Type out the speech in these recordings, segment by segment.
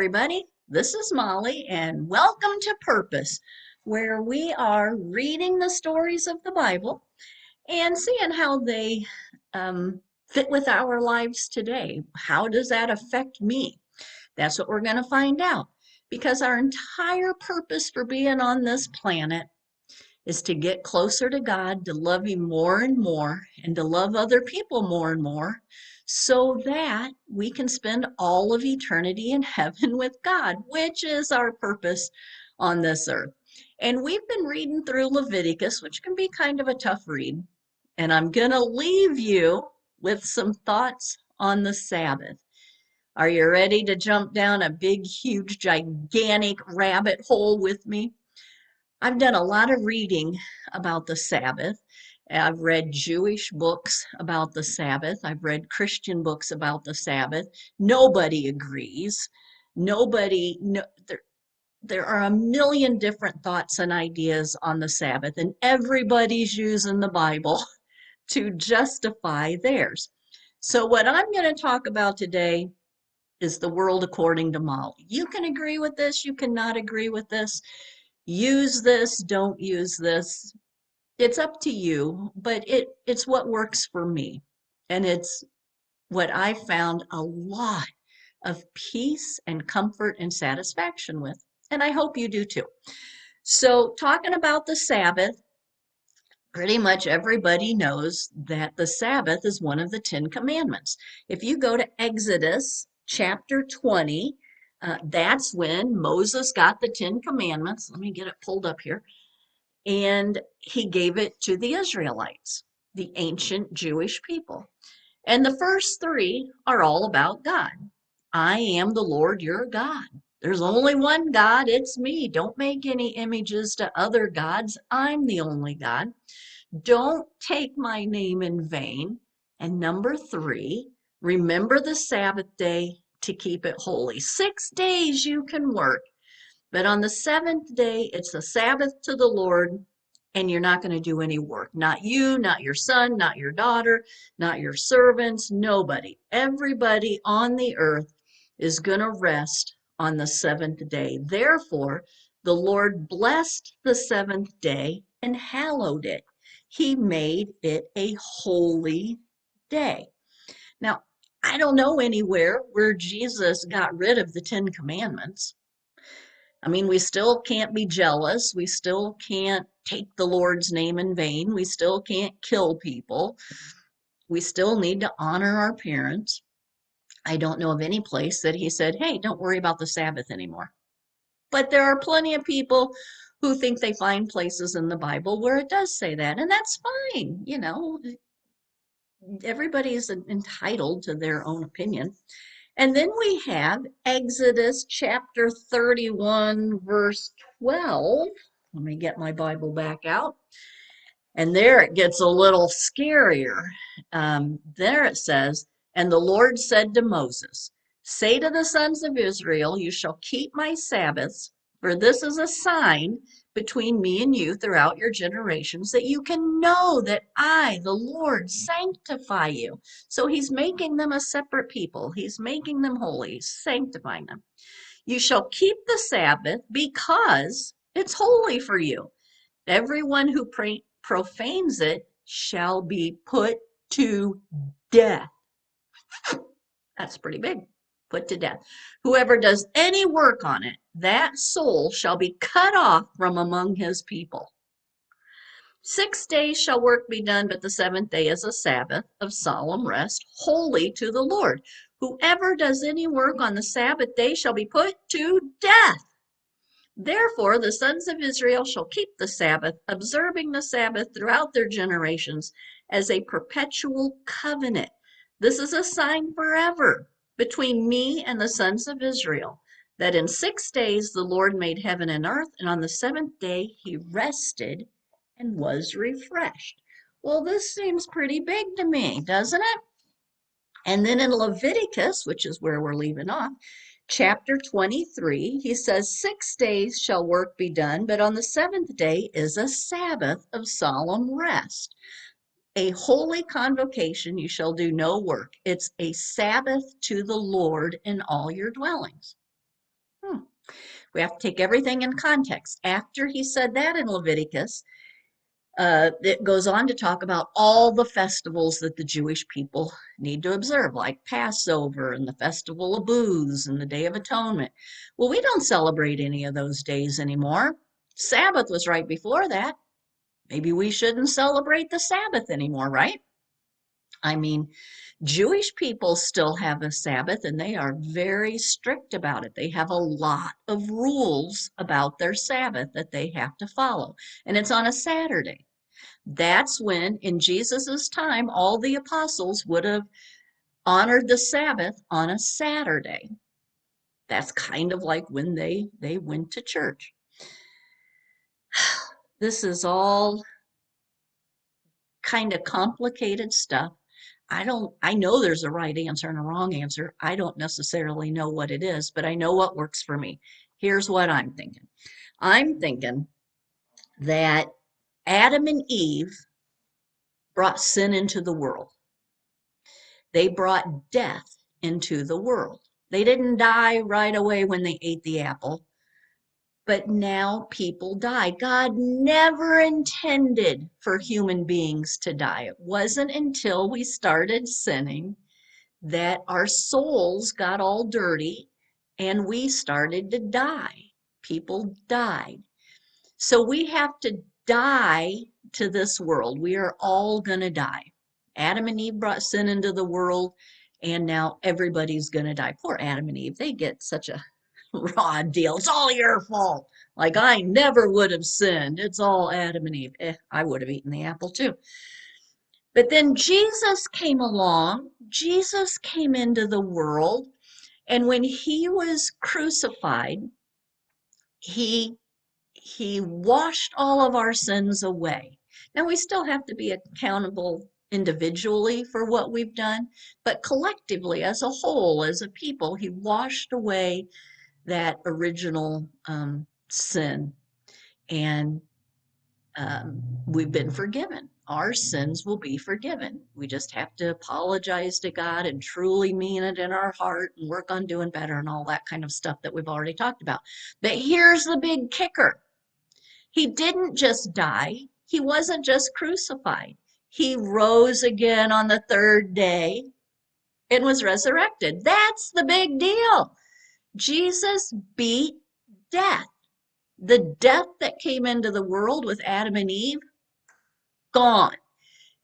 everybody. This is Molly, and welcome to Purpose, where we are reading the stories of the Bible and seeing how they fit with our lives today. How does that affect me? That's what we're going to find out. Because our entire purpose for being on this planet is to get closer to God, to love Him more and more, and to love other people more and more, so that we can spend all of eternity in heaven with God, which is our purpose on this earth. And we've been reading through Leviticus, which can be kind of a tough read. And I'm going to leave you with some thoughts on the Sabbath. Are you ready to jump down a big, huge, gigantic rabbit hole with me? I've done a lot of reading about the Sabbath. I've read Jewish books about the Sabbath. I've read Christian books about the Sabbath. Nobody agrees. Nobody, no, there are a million different thoughts and ideas on the Sabbath, and everybody's using the Bible to justify theirs. So, what I'm going to talk about today is the world according to Molly. You can agree with this, you cannot agree with this. Use this, don't use this. It's up to you, but it's what works for me. And it's what I found a lot of peace and comfort and satisfaction with. And I hope you do too. So, talking about the Sabbath, pretty much everybody knows that the Sabbath is one of the Ten Commandments. If you go to Exodus chapter 20, that's when Moses got the Ten Commandments. Let me get it pulled up here. And he gave it to the Israelites, the ancient Jewish people. And the first three are all about God. I am the Lord your God. There's only one God, it's me. Don't make any images to other gods. I'm the only God. Don't take my name in vain. And number three, remember the Sabbath day to keep it holy. 6 days you can work, but on the seventh day, it's the Sabbath to the Lord, and you're not going to do any work. Not you, not your son, not your daughter, not your servants, nobody. Everybody on the earth is going to rest on the seventh day. Therefore, the Lord blessed the seventh day and hallowed it. He made it a holy day. Now, I don't know anywhere where Jesus got rid of the Ten Commandments. I mean, we still can't be jealous. We still can't take the Lord's name in vain. We still can't kill people. We still need to honor our parents. I don't know of any place that he said, hey, don't worry about the Sabbath anymore. But there are plenty of people who think they find places in the Bible where it does say that, and that's fine. Everybody is entitled to their own opinion. And then we have Exodus chapter 31, verse 12. Let me get my Bible back out. And there it gets a little scarier. There it says, and the Lord said to Moses, say to the sons of Israel, you shall keep my Sabbaths, for this is a sign between me and you throughout your generations, that you can know that I, the Lord, sanctify you. So he's making them a separate people. He's making them holy, he's sanctifying them. You shall keep the Sabbath because it's holy for you. Everyone who profanes it shall be put to death. That's pretty big. Put to death. Whoever does any work on it, that soul shall be cut off from among his people. 6 days shall work be done, but the seventh day is a Sabbath of solemn rest, holy to the Lord. Whoever does any work on the Sabbath day shall be put to death. Therefore, the sons of Israel shall keep the Sabbath, observing the Sabbath throughout their generations as a perpetual covenant. This is a sign forever between me and the sons of Israel, that in 6 days the Lord made heaven and earth, and on the seventh day he rested and was refreshed. Well, this seems pretty big to me, doesn't it? And then in Leviticus, which is where we're leaving off, chapter 23, he says, 6 days shall work be done, but on the seventh day is a Sabbath of solemn rest. A holy convocation, you shall do no work. It's a Sabbath to the Lord in all your dwellings. Hmm. We have to take everything in context. After he said that in Leviticus, it goes on to talk about all the festivals that the Jewish people need to observe, like Passover and the Festival of Booths and the Day of Atonement. Well, we don't celebrate any of those days anymore. Sabbath was right before that. Maybe we shouldn't celebrate the Sabbath anymore, right? I mean, Jewish people still have a Sabbath and they are very strict about it. They have a lot of rules about their Sabbath that they have to follow, and it's on a Saturday. That's when, in Jesus's time, all the apostles would have honored the Sabbath on a Saturday. That's kind of like when they went to church. This is all kind of complicated stuff. I know there's a right answer and a wrong answer. I don't necessarily know what it is, but I know what works for me. Here's what I'm thinking. I'm thinking that Adam and Eve brought sin into the world. They brought death into the world. They didn't die right away when they ate the apple, but now people die. God never intended for human beings to die. It wasn't until we started sinning that our souls got all dirty and we started to die. People died. So we have to die to this world. We are all going to die. Adam and Eve brought sin into the world, and now everybody's going to die. Poor Adam and Eve, they get such a raw deal. It's all your fault. Like, I never would have sinned. It's all Adam and Eve. I would have eaten the apple too. But then Jesus came along. Jesus came into the world. And when he was crucified, he he washed all of our sins away. Now we still have to be accountable individually for what we've done, but collectively as a whole, as a people, he washed away that original sin, and we've been forgiven. Our sins will be forgiven. We just have to apologize to God and truly mean it in our heart and work on doing better and all that kind of stuff that we've already talked about. But here's the big kicker. He didn't just die. He wasn't just crucified. He rose again on the third day and was resurrected. That's the big deal. Jesus beat death. The death that came into the world with Adam and Eve, gone.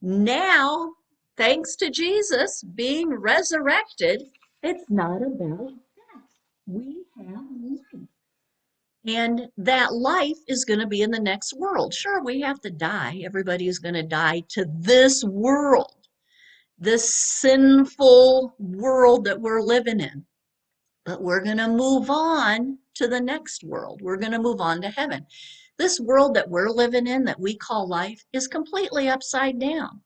Now, thanks to Jesus being resurrected, it's not about death. We have life. And that life is going to be in the next world. Sure, we have to die. Everybody is going to die to this world, this sinful world that we're living in. But we're going to move on to the next world. We're going to move on to heaven. This world that we're living in, that we call life, is completely upside down.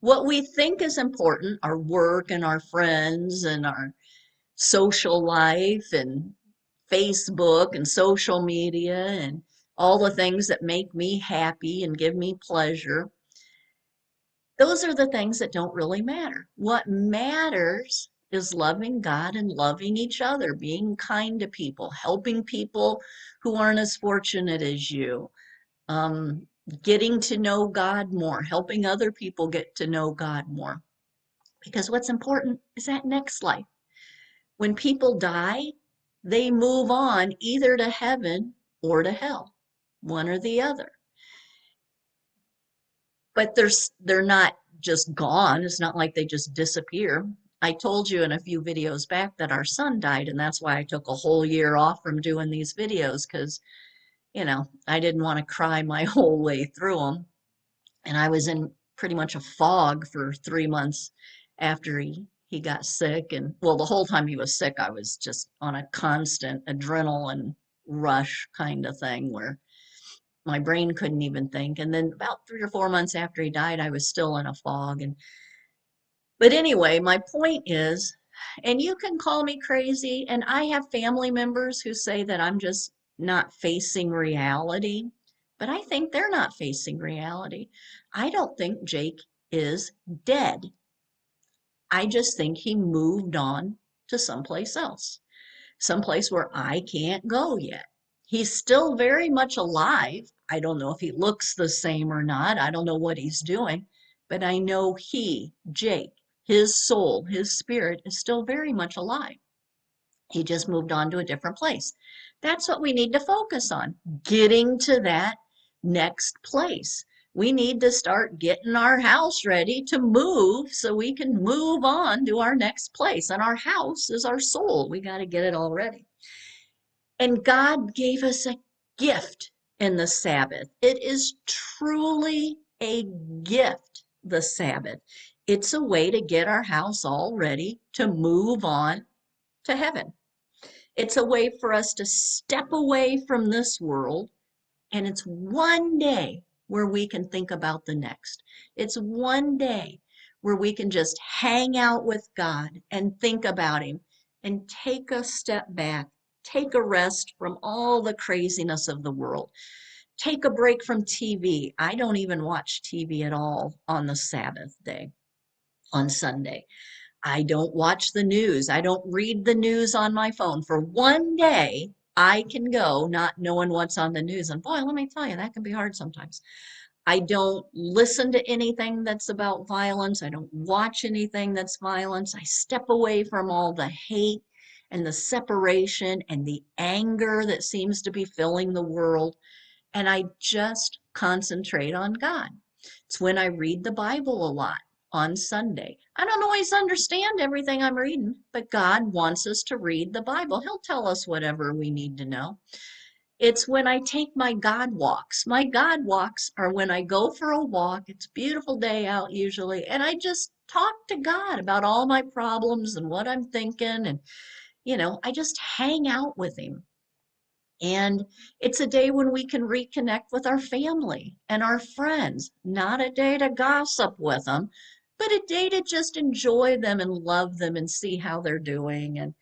What we think is important, our work and our friends and our social life and Facebook and social media and all the things that make me happy and give me pleasure, those are the things that don't really matter. What matters is loving God and loving each other, being kind to people, helping people who aren't as fortunate as you, um, getting to know God more, helping other people get to know God more. Because what's important is that next life. When people die, they move on either to heaven or to hell, one or the other. But they're not just gone. It's not like they just disappear. I told you in a few videos back that our son died, and that's why I took a whole year off from doing these videos because, I didn't want to cry my whole way through them. And I was in pretty much a fog for 3 months after he got sick. And well, the whole time he was sick, I was just on a constant adrenaline rush kind of thing where my brain couldn't even think. And then about 3 or 4 months after he died, I was still in a fog. And but anyway, my point is, and you can call me crazy, and I have family members who say that I'm just not facing reality, but I think they're not facing reality. I don't think Jake is dead. I just think he moved on to someplace else. someplace where I can't go yet. He's still very much alive. I don't know if he looks the same or not. I don't know what he's doing, but I know he, Jake, his soul, his spirit is still very much alive. He just moved on to a different place. That's what we need to focus on, getting to that next place. We need to start getting our house ready to move so we can move on to our next place. And our house is our soul. We got to get it all ready. And God gave us a gift in the Sabbath. It is truly a gift, the Sabbath. It's a way to get our house all ready to move on to heaven. It's a way for us to step away from this world, and it's one day where we can think about the next. It's one day where we can just hang out with God and think about Him and take a step back, take a rest from all the craziness of the world, take a break from TV. I don't even watch TV at all on the Sabbath day, on Sunday. I don't watch the news. I don't read the news on my phone. For one day, I can go not knowing what's on the news. And boy, let me tell you, that can be hard sometimes. I don't listen to anything that's about violence. I don't watch anything that's violence. I step away from all the hate and the separation and the anger that seems to be filling the world. And I just concentrate on God. It's when I read the Bible a lot on Sunday. I don't always understand everything I'm reading, but God wants us to read the Bible. He'll tell us whatever we need to know. It's when I take my God walks. My God walks are when I go for a walk. It's a beautiful day out usually, and I just talk to God about all my problems and what I'm thinking. And, I just hang out with Him. And it's a day when we can reconnect with our family and our friends, not a day to gossip with them, but a day to just enjoy them and love them and see how they're doing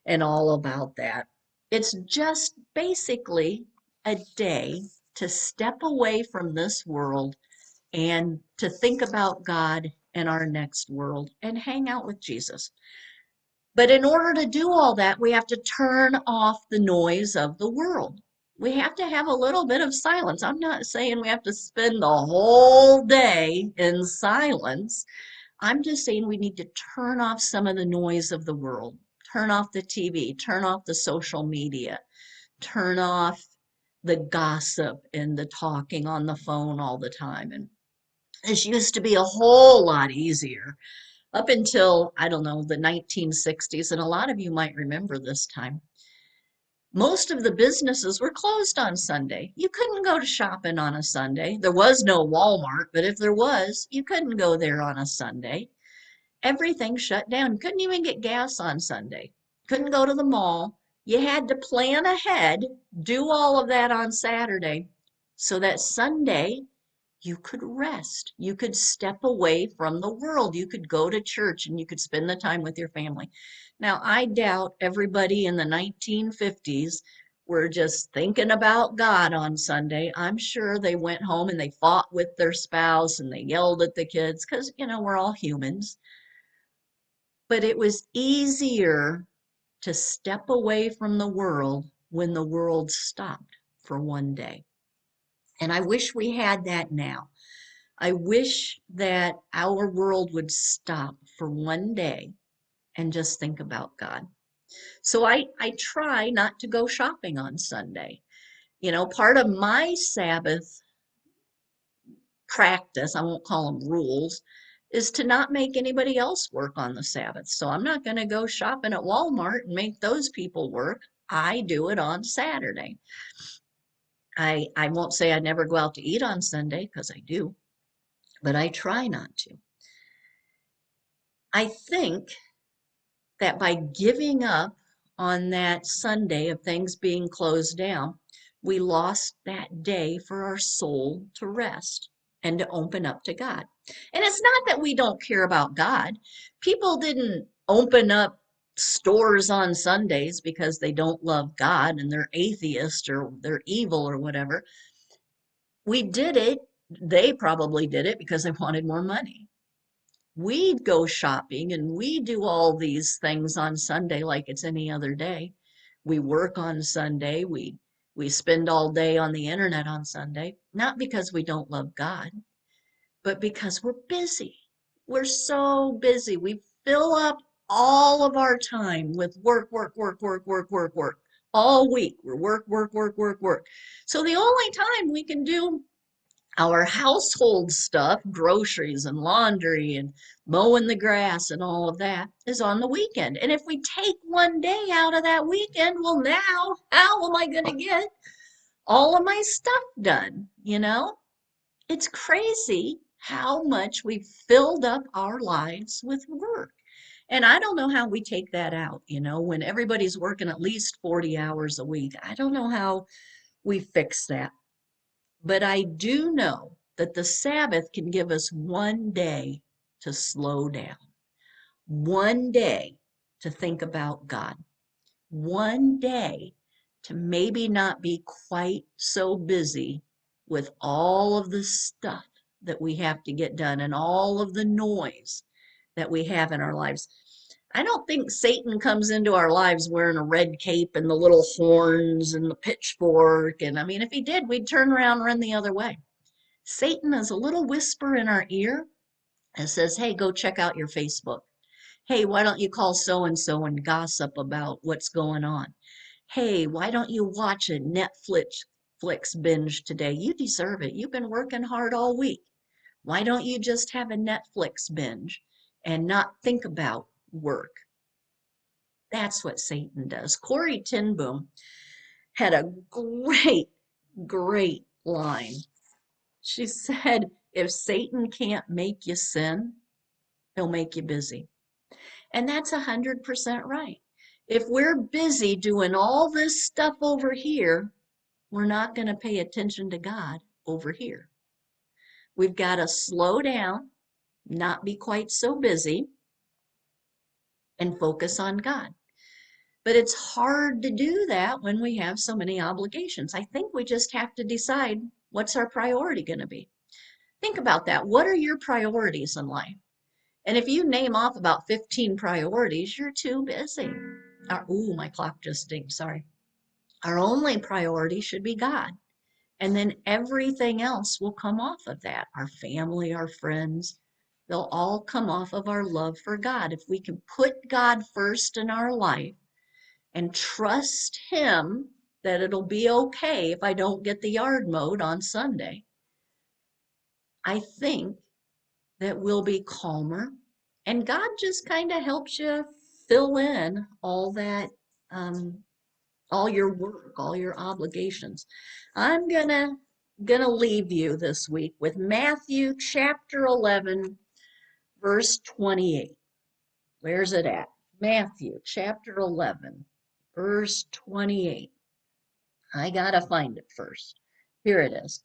and all about that. It's just basically a day to step away from this world and to think about God and our next world and hang out with Jesus. But in order to do all that, we have to turn off the noise of the world. We have to have a little bit of silence. I'm not saying we have to spend the whole day in silence. I'm just saying we need to turn off some of the noise of the world. Turn off the TV, turn off the social media, turn off the gossip and the talking on the phone all the time. And this used to be a whole lot easier up until, I don't know, the 1960s, and a lot of you might remember this time. Most of the businesses were closed on Sunday. You couldn't go to shopping on a Sunday. There was no Walmart, but if there was, you couldn't go there on a Sunday. Everything shut down. Couldn't even get gas on Sunday. Couldn't go to the mall. You had to plan ahead, do all of that on Saturday, so that Sunday you could rest. You could step away from the world. You could go to church and you could spend the time with your family. Now, I doubt everybody in the 1950s were just thinking about God on Sunday. I'm sure they went home and they fought with their spouse and they yelled at the kids because, we're all humans. But it was easier to step away from the world when the world stopped for one day. And I wish we had that now. I wish that our world would stop for one day and just think about God. So I try not to go shopping on Sunday. Part of my Sabbath practice, I won't call them rules, is to not make anybody else work on the Sabbath. So I'm not going to go shopping at Walmart and make those people work. I do it on Saturday. I won't say I never go out to eat on Sunday because I do, but I try not to. I think that by giving up on that Sunday of things being closed down, we lost that day for our soul to rest and to open up to God. And it's not that we don't care about God. People didn't open up stores on Sundays because they don't love God and they're atheist or they're evil or whatever. We did it. They probably did it because they wanted more money. We go shopping and we do all these things on Sunday like it's any other day We work on Sunday. We spend all day on the internet on Sunday, not because we don't love God, but because we're busy. We're so busy. We fill up all of our time with work, work, work, work, work, work, work. All week, we're work, work, work, work, work. So the only time we can do our household stuff, groceries and laundry and mowing the grass and all of that, is on the weekend. And if we take one day out of that weekend, well, now how am I going to get all of my stuff done? It's crazy how much we've filled up our lives with work. And I don't know how we take that out, when everybody's working at least 40 hours a week. I don't know how we fix that. But I do know that the Sabbath can give us one day to slow down, one day to think about God, one day to maybe not be quite so busy with all of the stuff that we have to get done and all of the noise that we have in our lives. I don't think Satan comes into our lives wearing a red cape and the little horns and the pitchfork. And I mean, if he did, we'd turn around and run the other way. Satan is a little whisper in our ear and says, hey, go check out your Facebook. Hey, why don't you call so and so and gossip about what's going on? Hey, why don't you watch a Netflix binge today? You deserve it. You've been working hard all week. Why don't you just have a Netflix binge and not think about work? That's what Satan does. Corey Tinboom had a great line. She said, if Satan can't make you sin, he'll make you busy. And that's 100% right. If we're busy doing all this stuff over here, we're not going to pay attention to God over here. We've got to slow down, not be quite so busy, and focus on God. But it's hard to do that when we have so many obligations. I think we just have to decide what's our priority going to be. Think about that. What are your priorities in life? And if you name off about 15 priorities, you're too busy. Ooh, my clock just dinged, sorry. Our only priority should be God. And then everything else will come off of that. Our family, our friends, they'll all come off of our love for God. If we can put God first in our life and trust Him that it'll be okay if I don't get the yard mowed on Sunday, I think that we'll be calmer. And God just kind of helps you fill in all that, all your work, all your obligations. I'm gonna leave you this week with Matthew chapter 11, verse 28. Where's it at? Matthew chapter 11, verse 28. I gotta find it first. Here it is.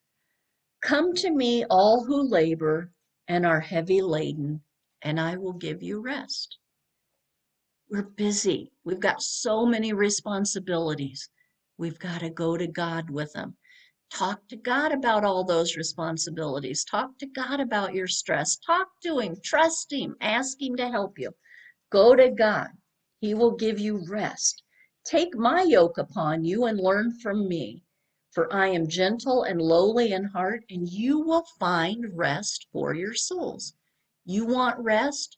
Come to me, all who labor and are heavy laden, and I will give you rest. We're busy. We've got so many responsibilities. We've got to go to God with them. Talk to God about all those responsibilities. Talk to God about your stress. Talk to Him. Trust Him. Ask Him to help you. Go to God. He will give you rest. Take my yoke upon you and learn from me, for I am gentle and lowly in heart, and you will find rest for your souls. You want rest?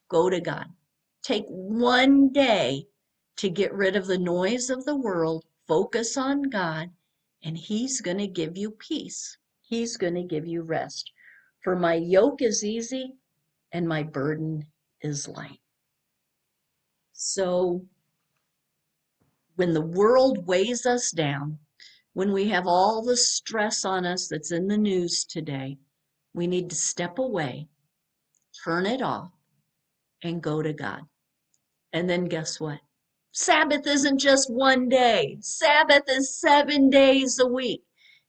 Go to God. Take one day to get rid of the noise of the world, focus on God, and He's going to give you peace. He's going to give you rest. For my yoke is easy and my burden is light. So when the world weighs us down, when we have all the stress on us that's in the news today, we need to step away, turn it off, and go to God. And then guess what? Sabbath isn't just one day. Sabbath is 7 days a week.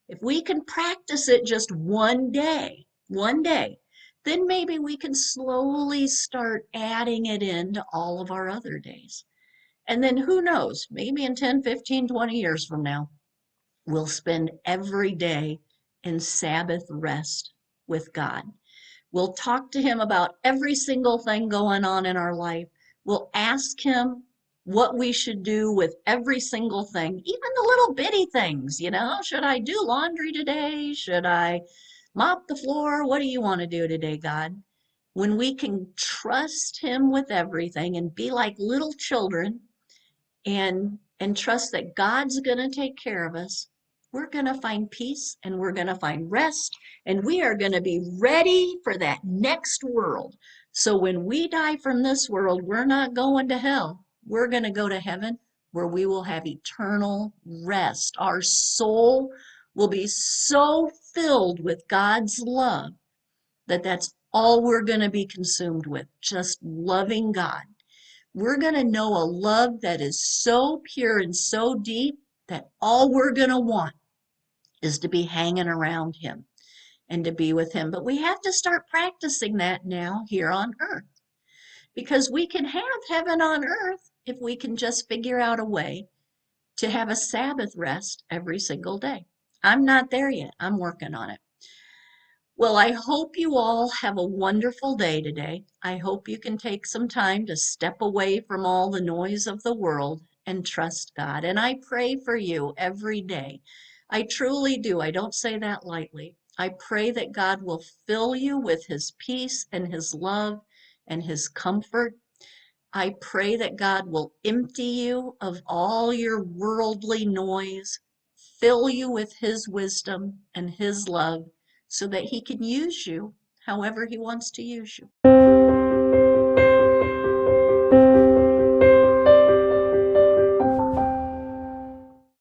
If we can practice it just one day, then maybe we can slowly start adding it into all of our other days. And then who knows, maybe in 10, 15, 20 years from now, we'll spend every day in Sabbath rest with God. We'll talk to Him about every single thing going on in our life. We'll ask Him what we should do with every single thing, even the little bitty things, should I do laundry today? Should I mop the floor? What do you want to do today, God? When we can trust him with everything and be like little children and trust that God's going to take care of us, we're going to find peace and we're going to find rest and we are going to be ready for that next world. So when we die from this world, we're not going to hell. We're going to go to heaven where we will have eternal rest. Our soul will be so filled with God's love that that's all we're going to be consumed with, just loving God. We're going to know a love that is so pure and so deep that all we're going to want is to be hanging around him and to be with him. But we have to start practicing that now here on earth because we can have heaven on earth if we can just figure out a way to have a Sabbath rest every single day. I'm not there yet. I'm working on it. Well, I hope you all have a wonderful day today. I hope you can take some time to step away from all the noise of the world and trust God. And I pray for you every day. I truly do. I don't say that lightly. I pray that God will fill you with his peace and his love and his comfort. I pray that God will empty you of all your worldly noise, fill you with his wisdom and his love so that he can use you however he wants to use you.